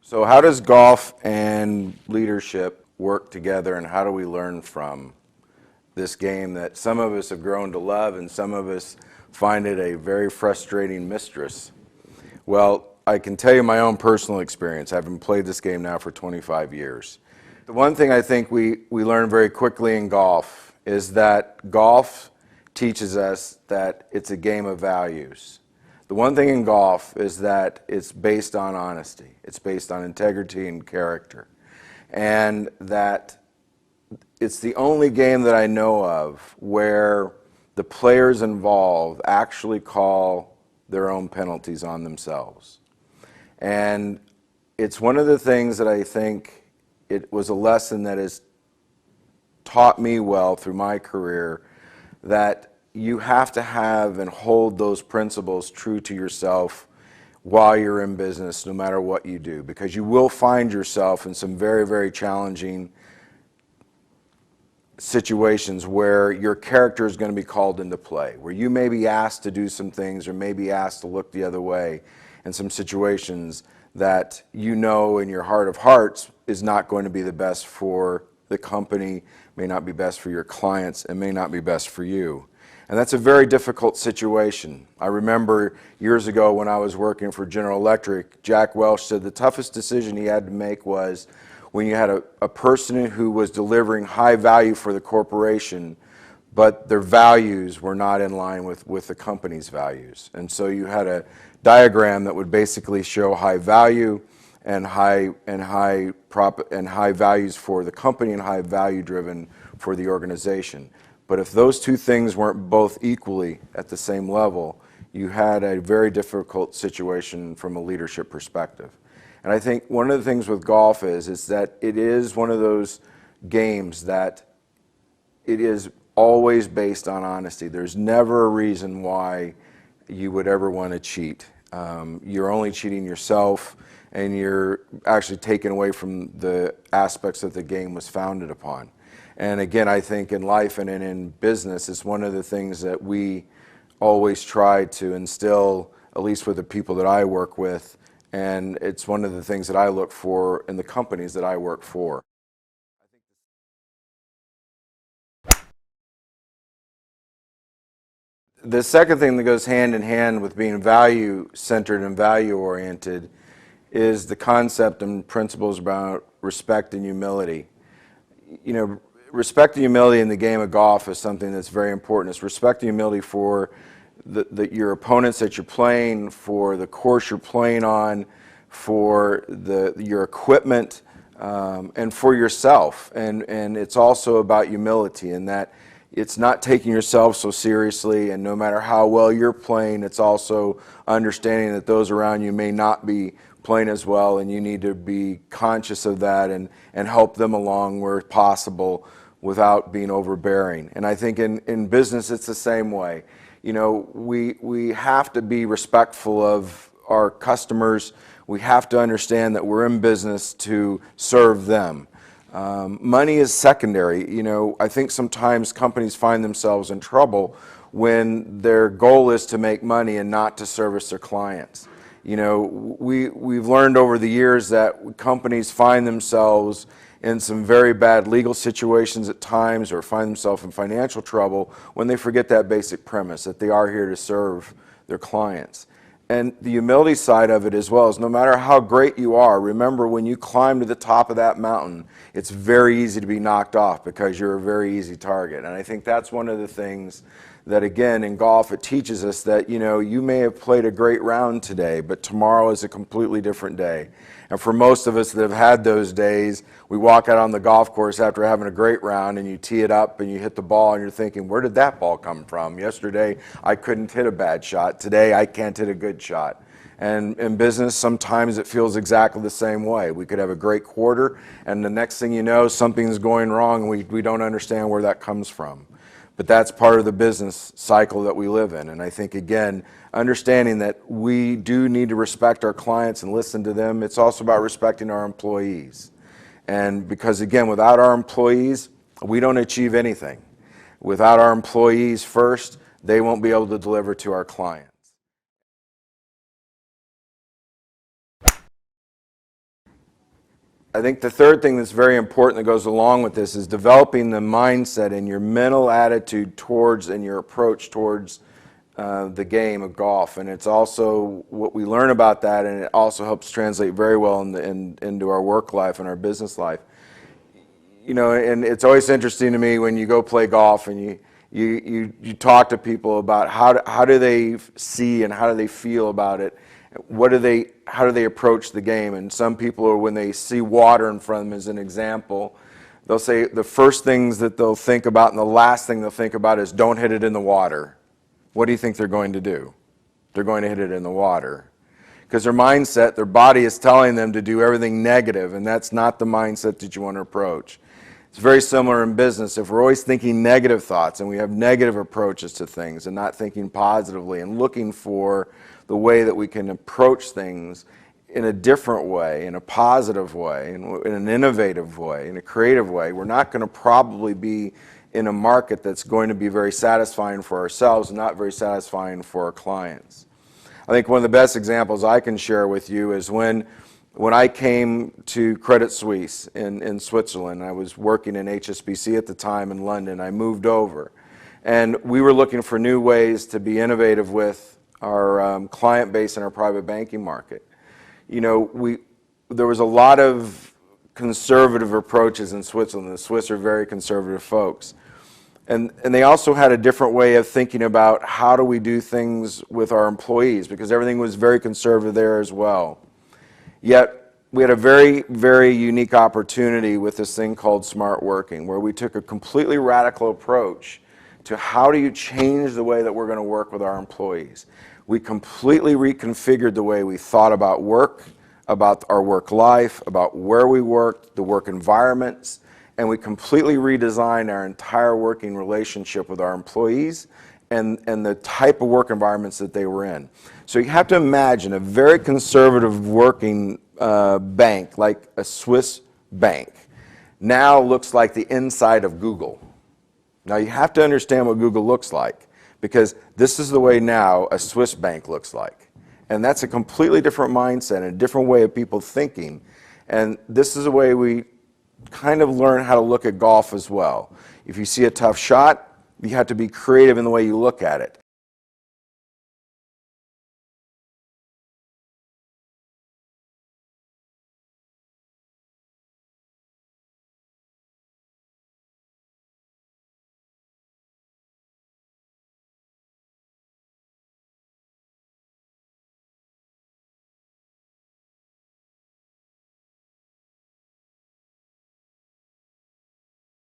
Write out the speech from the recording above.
So how does golf and leadership work together, and how do we learn from this game that some of us have grown to love and some of us find it a very frustrating mistress? Well, I can tell you my own personal experience. I've been played this game now for 25 years. The one thing I think we learn very quickly in golf is that golf teaches us that it's a game of values. The one thing in golf is that it's based on honesty. It's based on integrity and character. And that it's the only game that I know of where the players involved actually call their own penalties on themselves. And it's one of the things that I think it was a lesson that has taught me well through my career, that you have to have and hold those principles true to yourself while you're in business, no matter what you do, because you will find yourself in some very, very challenging situations where your character is going to be called into play, where you may be asked to do some things or may be asked to look the other way in some situations that you know in your heart of hearts is not going to be the best for the company, may not be best for your clients, and may not be best for you. And that's a very difficult situation. I remember years ago when I was working for General Electric, Jack Welch said the toughest decision he had to make was when you had a person who was delivering high value for the corporation, but their values were not in line with the company's values. And so you had a diagram that would basically show high value and high values for the company and high value driven for the organization. But if those two things weren't both equally at the same level, you had a very difficult situation from a leadership perspective. And I think one of the things with golf is that it is one of those games that it is always based on honesty. There's never a reason why you would ever want to cheat. You're only cheating yourself, and you're actually taken away from the aspects that the game was founded upon. And again, I think in life and in business, it's one of the things that we always try to instill, at least with the people that I work with, and it's one of the things that I look for in the companies that I work for. The second thing that goes hand in hand with being value-centered and value-oriented is the concept and principles about respect and humility. You know, respect and humility in the game of golf is something that's very important. It's respect and humility for your opponents that you're playing, for the course you're playing on, for your equipment, and for yourself. And it's also about humility in that it's not taking yourself so seriously, and no matter how well you're playing, it's also understanding that those around you may not be playing as well, and you need to be conscious of that and help them along where possible without being overbearing. And I think in business it's the same way. You know, we have to be respectful of our customers. We have to understand that we're in business to serve them. Money is secondary. You know, I think sometimes companies find themselves in trouble when their goal is to make money and not to service their clients. You know, we've learned over the years that companies find themselves in some very bad legal situations at times, or find themselves in financial trouble when they forget that basic premise, that they are here to serve their clients. And the humility side of it as well is no matter how great you are, remember when you climb to the top of that mountain, it's very easy to be knocked off because you're a very easy target. And I think that's one of the things that, again, in golf, it teaches us that, you know, you may have played a great round today, but tomorrow is a completely different day. And for most of us that have had those days, we walk out on the golf course after having a great round and you tee it up and you hit the ball and you're thinking, where did that ball come from? Yesterday, I couldn't hit a bad shot. Today, I can't hit a good shot. And in business, sometimes it feels exactly the same way. We could have a great quarter, and the next thing you know, something's going wrong, and we don't understand where that comes from. But that's part of the business cycle that we live in. And I think, again, understanding that we do need to respect our clients and listen to them, it's also about respecting our employees. And because, again, without our employees, we don't achieve anything. Without our employees first, they won't be able to deliver to our clients. I think the third thing that's very important that goes along with this is developing the mindset and your mental attitude towards and your approach towards the game of golf. And it's also what we learn about that, and it also helps translate very well into our work life and our business life. You know, and it's always interesting to me when you go play golf and you talk to people about how do they see and how do they feel about it. How do they approach the game? And some people are, when they see water in front of them as an example, they'll say the first things that they'll think about and the last thing they'll think about is don't hit it in the water. What do you think they're going to do? They're going to hit it in the water. Because their mindset, their body is telling them to do everything negative, and that's not the mindset that you want to approach. It's very similar in business. If we're always thinking negative thoughts and we have negative approaches to things and not thinking positively and looking for the way that we can approach things in a different way, in a positive way, in an innovative way, in a creative way, we're not going to probably be in a market that's going to be very satisfying for ourselves and not very satisfying for our clients. I think one of the best examples I can share with you is when I came to Credit Suisse in Switzerland. I was working in HSBC at the time in London. I moved over, and we were looking for new ways to be innovative with our client base in our private banking market. You know, there was a lot of conservative approaches in Switzerland. The Swiss are very conservative folks. And they also had a different way of thinking about how do we do things with our employees, because everything was very conservative there as well. Yet we had a very, very unique opportunity with this thing called smart working, where we took a completely radical approach to how do you change the way that we're going to work with our employees. We completely reconfigured the way we thought about work, about our work life, about where we worked, the work environments, and we completely redesigned our entire working relationship with our employees and the type of work environments that they were in. So you have to imagine a very conservative working bank, like a Swiss bank, now looks like the inside of Google. Now you have to understand what Google looks like, because this is the way now a Swiss bank looks like. And that's a completely different mindset and a different way of people thinking. And this is a way we kind of learn how to look at golf as well. If you see a tough shot, you have to be creative in the way you look at it.